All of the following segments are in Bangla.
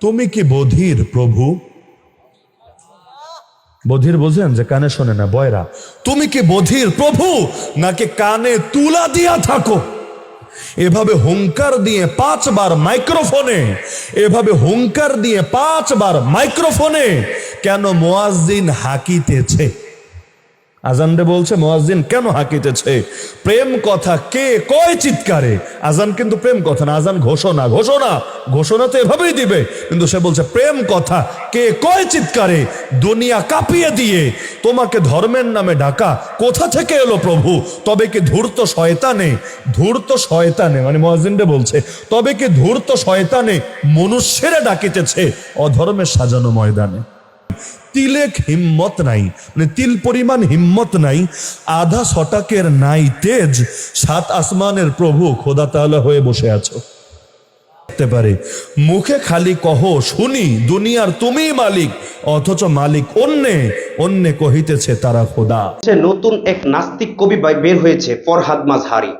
তুমি কি বধির প্রভু? বধির বোঝেন যে কানে শোনে না, বয়রা। তুমি কি বধির প্রভু, নাকি কানে তুলা দিয়া থাকো? এভাবে হুঙ্কার দিয়ে 5 বার মাইক্রোফোনে, এভাবে হুঙ্কার দিয়ে 5 বার মাইক্রোফোনে কেন মুয়াজ্জিন হাঁকিতেছে? আজান রে বলছে মুয়াজ্জিন কেন হাঁকিতেছে? প্রেম কথা কে কয় চিৎকারে? আজান কিন্তু প্রেম কথা না, আজান ঘোষণা। ঘোষণা ঘোষণা তো এভাবেই দিবে, কিন্তু সে বলছে প্রেম কথা কে কয় চিৎকারে? দুনিয়া কাঁপিয়ে দিয়ে তোমাকে ধর্মের নামে ডাকা কোথা থেকে এলো প্রভু? তবে কি ধূর্ত শয়তানে, ধূর্ত শয়তানে, মানে মুয়াজ্জিন রে বলছে তবে কি ধূর্ত শয়তানে মনুষ্যেরা ডাকিতেছে অধর্মের সাজানো ময়দানে? তিলেক হিম্মত নাই, মানে তিল পরিমাণ হিম্মত নাই, আধা শটাকের নাই তেজ, 7 আসমানের প্রভু খোদা তাআলা হয়ে বসে আছো। পারে মুখে খালি কহ শুনি দুনিয়ার তুমি মালিক, অথচ মালিক অন্যে, অন্যে কহিতেছে তারা খোদা। নতুন এক নাস্তিক কবি বের হয়েছে, ফরহাদ মাজহারি।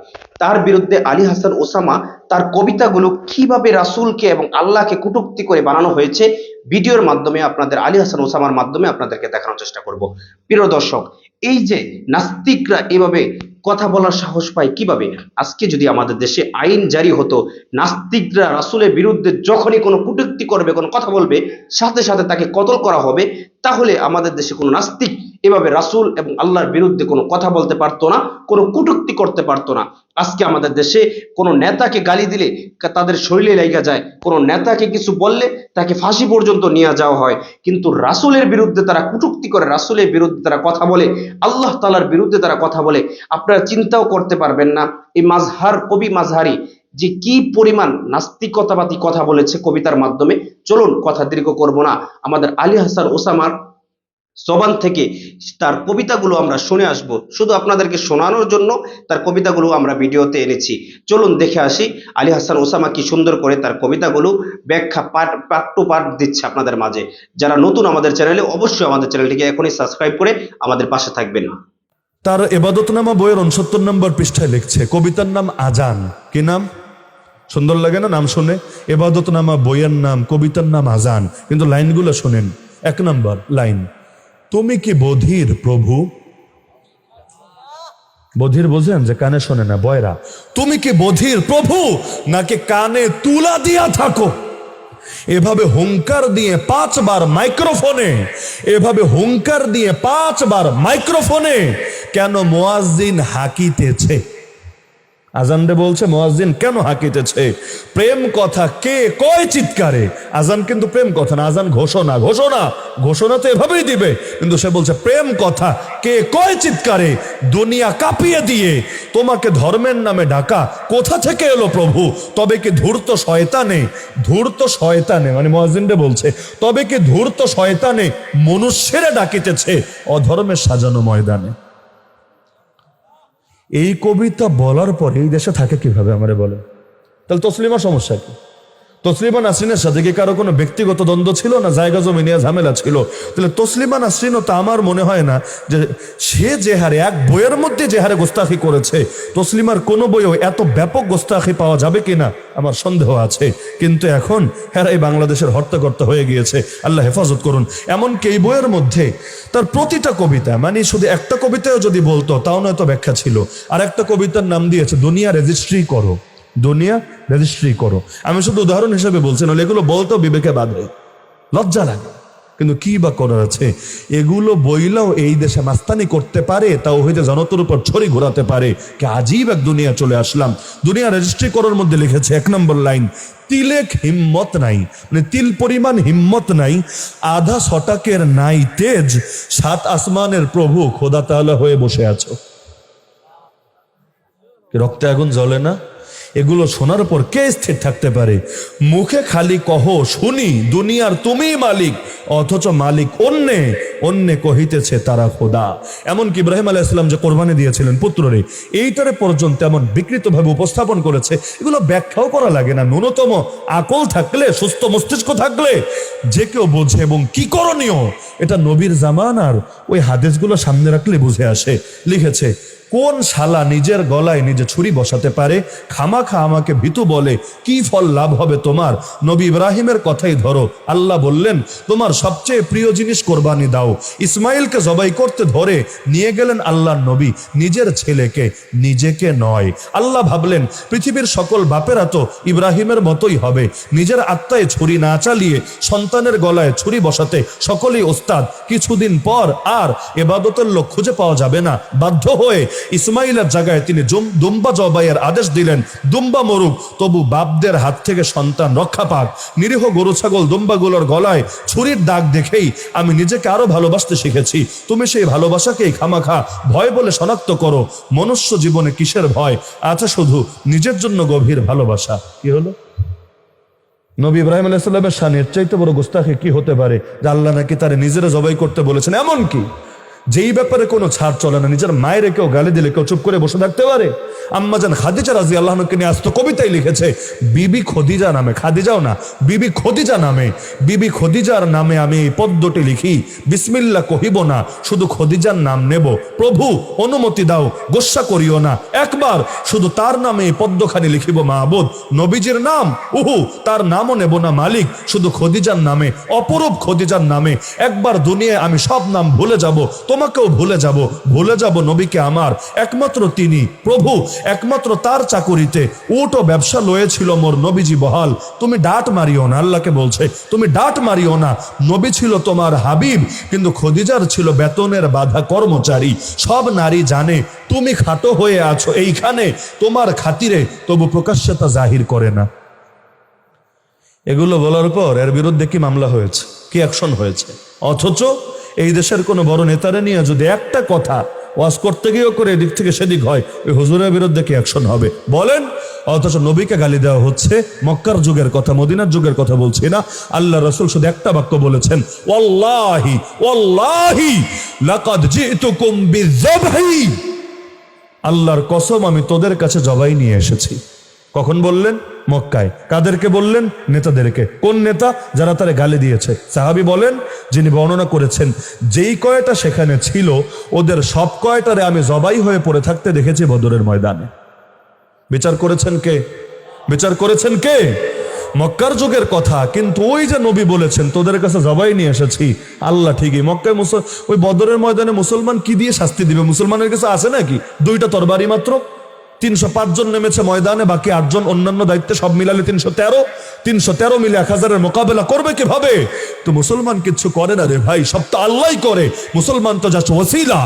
তার বিরুদ্ধে আলী হাসান ওসামা তার কবিতাগুলো কিভাবে রাসূলকে এবং আল্লাহকে কটূক্তি করে বানানো হয়েছে ভিডিওর মাধ্যমে আপনাদের, আলী হাসান ওসামার মাধ্যমে আপনাদেরকে দেখানোর চেষ্টা করব। প্রিয় দর্শক, এই যে নাস্তিকরা এভাবে কথা বলার সাহস পায় কিভাবে? আজকে যদি আমাদের দেশে আইন জারি হতো, নাস্তিকরা রাসূলের বিরুদ্ধে যখনই কোনো কটূক্তি করবে, কোনো কথা বলবে, সাথে সাথে তাকে কতল করা হবে, তাহলে আমাদের দেশে কোনো নাস্তিক এভাবে রাসূল এবং আল্লাহর বিরুদ্ধে কোনো কথা বলতে পারতো না, কোনো কটূক্তি করতে পারতো না। আজকে আমাদের দেশে কোনো নেতাকে গালি দিলে তাদের শরীরে লেগে যায়, কোনো নেতাকে কিছু বললে তাকে ফাঁসি পর্যন্ত নিয়ে যাওয়া হয়, কিন্তু রাসূলের বিরুদ্ধে তারা কটূক্তি করে, রাসূলের বিরুদ্ধে তারা কথা বলে, আল্লাহ তাআলার বিরুদ্ধে তারা কথা বলে। আপনারা চিন্তাও করতে পারবেন না এই মাজহার কবি মাজহারি যে কি পরিমাণ নাস্তিকতাবাদী কথা বলেছে কবিতার মাধ্যমে। চলুন কথা দীর্ঘ করব না, আমাদের আলী হাসান ওসামার জবান থেকে তার কবিতাগুলো আমরা শুনে আসব। শুধু আপনাদেরকে শোনানোর জন্য তার কবিতাগুলো আমরা ভিডিওতে এনেছি। চলুন দেখে আসি আলী হাসান ওসামা কি সুন্দর করে তার কবিতাগুলো ব্যাখ্যা পার্ট টু পার্ট দিচ্ছে আপনাদের মাঝে। যারা নতুন আমাদের চ্যানেলে, অবশ্যই আমাদের চ্যানেলটিকে এখনই সাবস্ক্রাইব করে আমাদের পাশে থাকবেন। তার ইবাদতনামা বইয়ের 69 নম্বর পৃষ্ঠায় লিখছে, কবিতার নাম আজান। কি নাম? সুন্দর লাগে না নাম শুনে? ইবাদতনামা বইয়ের নাম, কবিতার নাম আজান। কিন্তু লাইনগুলো শুনেন। 1 নম্বর লাইন, তুমি কি বধির প্রভু? বধির বোঝেন যে কানে শোনে না, বয়রা। তুমি কি বধির প্রভু, নাকি কানে তুলা দিয়া থাকো? এভাবে হুঙ্কার দিয়ে 5 বার মাইক্রোফোনে, এভাবে হুঙ্কার দিয়ে 5 বার মাইক্রোফোনে কেন মুয়াজ্জিন হাঁকিতেছে? আজান রে বলছে মুয়াজ্জিন কেন হাঁকিতেছে? প্রেম কথা কে কয় চিৎকারে? আজান কিন্তু প্রেম কথা না, আজান ঘোষণা। ঘোষণা ঘোষণা তো এভাবেই দিবে, কিন্তু সে বলছে প্রেম কথা কে কয় চিৎকারে? দুনিয়া কাঁপিয়ে দিয়ে তোমাকে ধর্মের নামে ডাকা কোথা থেকে এলো প্রভু? তবে কি ধূর্ত শয়তানে, ধূর্ত শয়তানে, মানে মুয়াজ্জিন রে বলছে তবে কি ধূর্ত শয়তানে মনুষ্যেরা ডাকিতেছে অধর্মের সাজানো ময়দানে। এই কবিতা বলার পরে এই দেশে থাকে কিভাবে আমারে বলে? তাহলে তসলিমার সমস্যা কি? তসলিমা নাসরিনের সাথে কি কারো কোনো ব্যক্তিগত দ্বন্দ্ব ছিল না, জায়গা জমি নিয়ে ঝামেলা ছিল? তাহলে তসলিমা নাসরিনও তো আমার মনে হয় না যে সে যে হারে এক বইয়ের মধ্যে যে হারে গোস্তাখি করেছে, তসলিমার কোনো বইও এত ব্যাপক গোস্তাখি পাওয়া যাবে কিনা আমার সন্দেহ আছে। কিন্তু এখন এই বাংলাদেশের হর্তাকর্তা হয়ে গিয়েছে, আল্লাহ হেফাজত করুন। এমনকি এই বইয়ের মধ্যে তার প্রতিটা কবিতা, মানে শুধু একটা কবিতাও যদি বলতো তাও নয়তো ব্যাখ্যা ছিল। আর একটা কবিতার নাম দিয়েছে দুনিয়া রেজিস্ট্রি করো, দুনিয়া রেজিস্ট্রি করো। আমি শুধু উদাহরণ হিসেবে বলছি, না এগুলো বলতেও বিবেকে বাঁধে, লজ্জা লাগে। কিন্তু কি বা করার আছে? এগুলো বইলাও এই দেশে মাস্তানি করতে পারে, তাও হইতে জনতার উপর ছড়ি ঘোরাতে পারে। কি আজীব এক দুনিয়া চলে আসলাম। দুনিয়া রেজিস্ট্রি করার মধ্যে লিখেছে 1 নম্বর লাইন, তিলেক হিম্মত নাই, মানে তিল পরিমাণ হিম্মত নাই, আধা শটাকের নাই তেজ, 7 আসমানের প্রভু খোদা তাআলা হয়ে বসে আছো। রক্তে আগুন জ্বলে না? এগুলো শোনার পর কে স্থির থাকতে পারে? মুখে খালি কহ শুনি দুনিয়ার তুমি মালিক, অথচ মালিক অন্যে, অন্যে কহিতেছে তারা খোদা। এমনকি ইব্রাহিম আলাইহিস সালাম যে কোরবানি দিয়েছিলেন পুত্ররে, এইটারে পর্যন্ত এমন বিকৃতভাবে উপস্থাপন করেছে, এগুলো ব্যাখ্যাও করা লাগে না। ন্যূনতম আকল থাকলে, সুস্থ মস্তিষ্ক থাকলে যে কেউ বোঝে এবং কি করণীয় এটা নবীর জামানার ওই হাদিসগুলো সামনে রাখলে বুঝে আসে। লিখেছে কোন শালা নিজের গলায় নিজে ছুরি বসাতে পারে? খামাখা আমাকে ভীতু বলে, কি ফল লাভ হবে তোমার? নবী ইব্রাহিমের কথাই ধরো, আল্লাহ বললেন তোমার সবচেয়ে প্রিয় জিনিস কোরবানি দাও। ইসমাইলকে জবাই করতে ধরে নিয়ে গেলেন আল্লাহর নবী, নিজের ছেলেকে, নিজেকে নয়। আল্লাহ ভাবলেন পৃথিবীর সকল বাপেরা তো ইব্রাহিমের মতোই হবে, নিজের আত্মায় ছুরি না চালিয়ে সন্তানের গলায় ছুরি বসাতে সকলেই ওস্তাদ। কিছুদিন পর আর এবাদতের লোক খুঁজে পাওয়া যাবে না। বাধ্য হয়ে ইসমাইলের জায়গায় তিনি দুম্বা জবাইয়ের আদেশ দিলেন। দুম্বা মরুক, তবু বাপদের হাত থেকে সন্তান রক্ষা পাক। নিরীহ গরু ছাগল দুম্বাগুলোর গলায় ছুরির দাগ দেখেই আমি নিজেকে আরো ভালোবাসতে শিখেছি। তুমি সেই ভালোবাসাকেই খামাখা ভয় বলে শনাক্ত করো। মনুষ্য জীবনে কিসের ভয় আছে? শুধু নিজের জন্য গভীর ভালোবাসা। কি হলো? নবী ইব্রাহিম আলাইহিস সালামের শানের চাইতে বড় গোস্তাখে কি হতে পারে যে আল্লাহ নাকি তারে নিজেরা জবাই করতে বলেছেন? এমন কি যেই ব্যাপারে কোনো ছাড় চলে না, নিজের মায়ের কেউ গালি দিলে কেউ চুপ করে বসে থাকতে পারে? আম্মাজান খাদিজা রাদিয়াল্লাহু নিয়ে আস্ত কবিতায় লিখেছে, বিবি খদিজা নামে, খাদিজাও না, বিবি খদিজা নামে, বিবি খদিজার নামে আমি এই পদ্মটি লিখি, বিসমিল্লাহ কহিব না, শুধু খদিজার নাম নেব। প্রভু অনুমতি দাও, গোস্সা করিও না, একবার শুধু তার নামে এই পদ্মখানি লিখিব মাহবুদ। নবীজির নাম উহু, তার নামও নেব না মালিক, শুধু খদিজার নামে, অপরূপ খদিজার নামে। একবার দুনিয়ায় আমি সব নাম ভুলে যাব, তোমাকেও ভুলে যাব নবীকে আমার। একমাত্র তিনি প্রভু, একমাত্র তার চাকুরিতে উট ও ব্যবসা লয়েছিল মোর নবীজি বহাল। তুমি ডাট মারিও না, আল্লাহকে বলছে তুমি ডাট মারিও না। নবী ছিল তোমার হাবিব, কিন্তু খদিজার ছিল বেতনের বাধা কর্মচারী। সব নারী জানে তুমি খাটো হয়ে আছো এইখানে তোমার খাতিরে, তবু প্রকাশ্যে তা জাহির করে না। এগুলো বলার পর এর বিরুদ্ধে কি মামলা হয়েছে, কি অ্যাকশন হয়েছে? অথচ এই দেশের কোনো বড় নেতারা নিয়ে যদি একটা কথা ওয়াজ করতে গিয়েও করে এদিক থেকে সেদিক হয়, ওই হুজুরের বিরুদ্ধে কি অ্যাকশন হবে বলেন? অথচ নবীকে গালি দেওয়া হচ্ছে। মক্কার যুগের কথা, মদিনার যুগের কথা বলছি না। আল্লাহ রাসূল শুধু একটা বাক্য বলেছেন, ওয়াল্লাহি ওয়াল্লাহি লাকাদ জিতুকুম বিযবহি, আল্লাহর কসম আমি তোদের কাছে জবাই নিয়ে এসেছি। কখন বললেন? মক্কায়। কাদেরকে বললেন? নেতাদেরকে। কোন নেতা? যারা তারে গালি দিয়েছে। সাহাবী বলেন, যিনি বর্ণনা করেছেন, যেই কয়টা সেখানে ছিল ওদের সব কয়টারে আমি জবাই হয়ে পড়ে থাকতে দেখেছি বদরের ময়দানে। বিচার করেছেন কে? বিচার করেছেন কে? মক্কার যুগের কথা। কিন্তু ওই যে নবী বলেছেন তোদের কাছে জবাই নিয়ে এসেছি, আল্লাহ ঠিকই মক্কায় ওই বদরের ময়দানে মুসলমান কি দিয়ে শাস্তি দিবে? মুসলমানের কাছে আছে নাকি? দুইটা তরবারি মাত্র। 305 জন নেমেছে ময়দানে, বাকি 8 জন অন্যান্য দায়িত্বে, সব মিলালে 313 মিলে 1000-এর মোকাবেলা করবে কিভাবে? তো মুসলমান কিছু করে না রে ভাই, সব তো আল্লাহই করে। মুসলমান তো যাচ্ছে ওসিলা।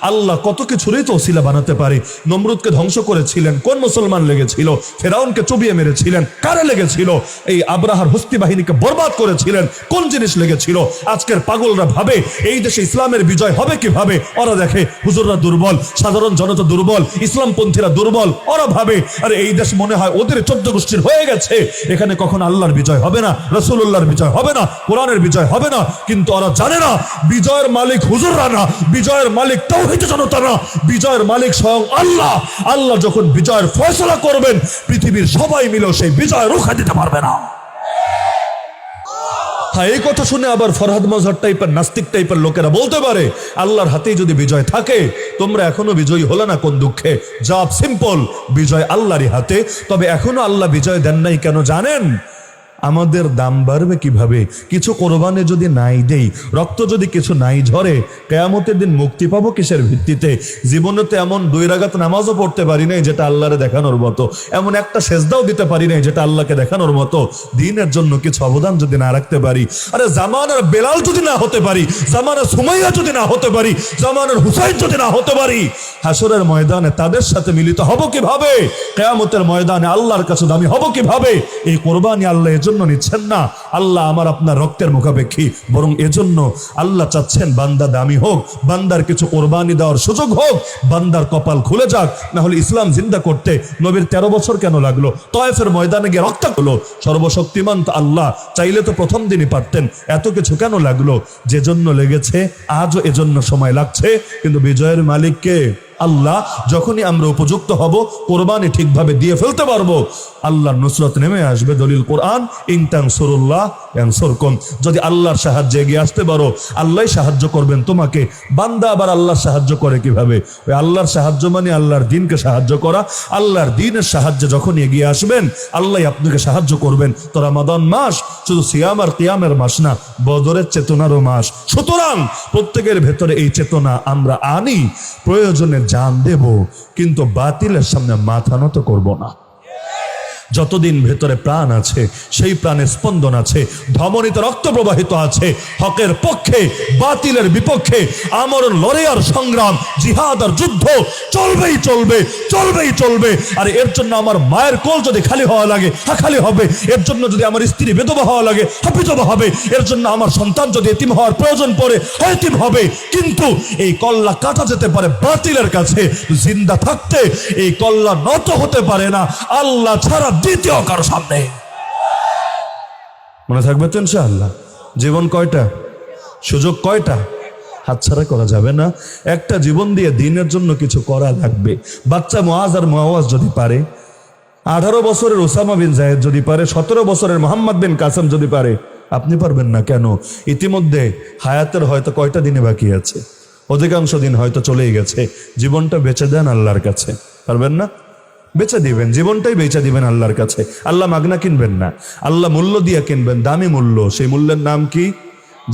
আল্লাহ কত কিছুরই তো ওসিলা বানাতে পারে। নমরুদকে ধ্বংস করেছিলেন, কোন মুসলমান লেগেছিল? ফেরাউনকে চুবিয়ে মেরেছিলেন, কারে লেগেছিল? এই আব্রাহার হস্তি বাহিনীকে বরবাদ করেছিলেন, কোন জিনিস লেগেছিল? আজকের পাগলরা ভাবে এই দেশে ইসলামের বিজয় হবে কিভাবে? ওরা দেখে হুজুররা দুর্বল, সাধারণ জনতা দুর্বল, ইসলামপন্থীরা দুর্বল, ওরা ভাবে আরে এই দেশ মনে হয় ওদের 14 গোষ্ঠীর হয়ে গেছে, এখানে কখন আল্লাহর বিজয় হবে না, রাসূলুল্লাহর বিজয় হবে না, কোরআনের বিজয় হবে না। কিন্তু ওরা জানে না বিজয়ের মালিক হুজুররা না, বিজয়ের মালিক তাওহীদ জনতা না, বিজয়ের মালিক স্বয়ং আল্লাহ। আল্লাহ যখন বিজয়ের ফয়সালা করবেন, পৃথিবীর সবাই মিলেও সেই বিজয় রুখে দিতে পারবে না। হ্যাঁ, এই কথা শুনে আবার ফরহাদ মজহর টাইপের, নাস্তিক টাইপের লোকেরা বলতে পারে আল্লাহর হাতেই যদি বিজয় থাকে, তোমরা এখনো বিজয়ী হলো না কোন দুঃখে? জবাব সিম্পল, বিজয় আল্লাহরই হাতে। তবে এখনো আল্লাহ বিজয় দেন নাই কেন জানেন? আমাদের দাম বাড়বে কিভাবে? কিছু কোরবানি যদি নাই দেই, রক্ত যদি কিছু নাই ঝরে, কিয়ামতের দিন মুক্তি পাবো কিসের ভিত্তিতে? জীবনে তো এমন 2 রাকাত নামাজও পড়তে পারি নাই যেটা আল্লাহরে দেখানোর মতো, এমন একটা সেজদাও দিতে পারি নাই যেটা আল্লাহকে দেখানোর মতো। দিনের জন্য কিছু অবদান যদি না রাখতে পারি, আরে জামানার বেলাল যদি না হতে পারি, জামানার সুমাইয়া যদি না হতে পারি, জামানার হুসাইন যদি না হতে পারি, হাসরের ময়দানে তাদের সাথে মিলিত হব কিভাবে? কিয়ামতের ময়দানে আল্লাহর কাছে দামি হব কিভাবে? এই কোরবানি আল্লাহ জন্য নিচ্ছেন না, আল্লাহ আমার আপনার রক্তের মুখাপেক্ষী, বরং এজন্য আল্লাহ চাচ্ছেন বান্দা দামি হোক, বান্দার কিছু কোরবানি দেওয়ার সুযোগ হোক, বান্দার কপাল খুলে যাক। না হলে ইসলাম জিন্দা করতে নবীর 13 বছর কেন লাগলো? তয়েফের ময়দানে গিয়ে রক্ত হলো। সর্বশক্তিমান তো আল্লাহ, চাইলে তো প্রথম দিনই পারতেন, এত কিছু কেন লাগলো? যে জন্য লেগেছে আজও এজন্য সময় লাগছে, কিন্তু বিজয়ের মালিক কে? আল্লাহ যখনই আমরা উপযুক্ত হব, কোরবানি ঠিকভাবে দিয়ে ফেলতে পারবো, আল্লাহর নুসরত নেমে আসবে। দলিল কোরআন, ইন তানসুরুল্লাহ ইয়ানসুরকুম। যদি আল্লাহর সাহায্যে এগিয়ে আসতে পারো, আল্লাহই সাহায্য করবেন তোমাকে। বান্দা আবার আল্লাহর সাহায্য করে কিভাবে? ওই আল্লাহর সাহায্য মানে আল্লাহর দ্বীনকে সাহায্য করা। আল্লাহর দ্বীনের সাহায্যে যখন এগিয়ে আসবেন, আল্লাহ আপনাকে সাহায্য করবেন। তো রমাদান মাস শুধু সিয়াম আর কিয়ামের মাস না, বদরের চেতনারও মাস। সুতরাং প্রত্যেকের ভেতরে এই চেতনা আমরা আনি, প্রয়োজনে জান দেব, কিন্তু বাতিলের সামনে মাথা নত করব না। যতদিন ভেতরে প্রাণ আছে, সেই প্রাণে স্পন্দন আছে, ধমনীতে রক্ত প্রবাহিত আছে, হকের পক্ষে বাতিলের বিপক্ষে আমরণ লড়াইয়ের সংগ্রাম, জিহাদ আর যুদ্ধ চলবেই চলবে, চলবেই চলবে। আর এর জন্য আমার মায়ের কোল যদি খালি হওয়া লাগে, হ্যাঁ খালি হবে। এর জন্য যদি আমার স্ত্রী বিধবা হওয়া লাগে, হ্যাঁ বিধবা হবে। এর জন্য আমার সন্তান যদি এতিম হওয়ার প্রয়োজন পড়ে, হ্যাঁ এতিম হবে। কিন্তু এই কল্লা কাটা যেতে পারে বাতিলের কাছে, জিন্দা থাকতে এই কল্লা নত হতে পারে না আল্লাহ ছাড়া দ্বিতীয় কারো সামনে। মনে থাকবে তো ইনশাআল্লাহ। জীবন কয়টা, সুযোগ কয়টা, হাতছাড়া করা যাবে না। একটা জীবন দিয়ে দিনের জন্য কিছু করা লাগবে। বাচ্চা মুআজ আর মুআওয়াজ যদি পারে, 18 বছরের ওসামা বিন জায়েদ যদি পারে, 17 বছরের মোহাম্মদ বিন কাসেম যদি পারে, আপনি পারবেন না কেন? ইতিমধ্যে হায়াতের হয়তো কয়টা দিনে বাকি আছে, অধিকাংশ দিন হয়তো চলেই গেছে। জীবনটা বেঁচে দেন আল্লাহর কাছে, পারবেন না? বেচে দিবেন, জীবনটাই বেচে দিবেন আল্লাহর কাছে। আল্লাহ মাগনা কিনবেন না, আল্লাহ মূল্য দিয়ে কিনবেন, দামি মূল্য। সেই মূল্যের নাম কি?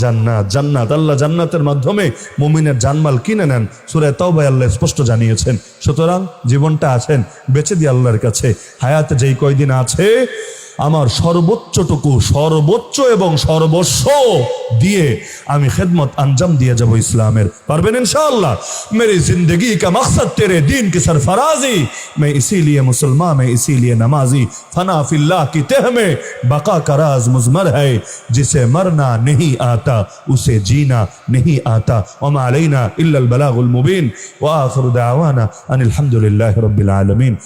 জান্নাত। জান্নাত, আল্লাহ জান্নাতের মাধ্যমে মুমিনের জানমাল কিনে নেন। সূরা তাওবায় আল্লাহ স্পষ্ট জানিয়েছেন। সুতরাং জীবনটা আছেন বেচে দিয়ে আল্লাহর কাছে। হায়াতে যেই কয়দিন আছে, আমার সর্বোচ্চটুকু, সর্বোচ্চ এবং সর্বস্ব দিয়ে আমি খেদমত अंजाम दिए যাব ইসলামের। পারবেন इंशाअल्लाह? मेरी जिंदगी का मकसद तेरे दीन की सरफराजी, मैं इसीलिए मुसलमान, मैं इसीलिए नमाजी, फना फिल्लाह की तह में बका का राज मुजमर है, जिसे मरना नहीं आता उसे जीना नहीं आता। वमा अलैना इल्ला अल बलागुल मुबीन व आखिरु दावाना अनिल हम्दुलिल्लाहि रब्बिल आलमीन।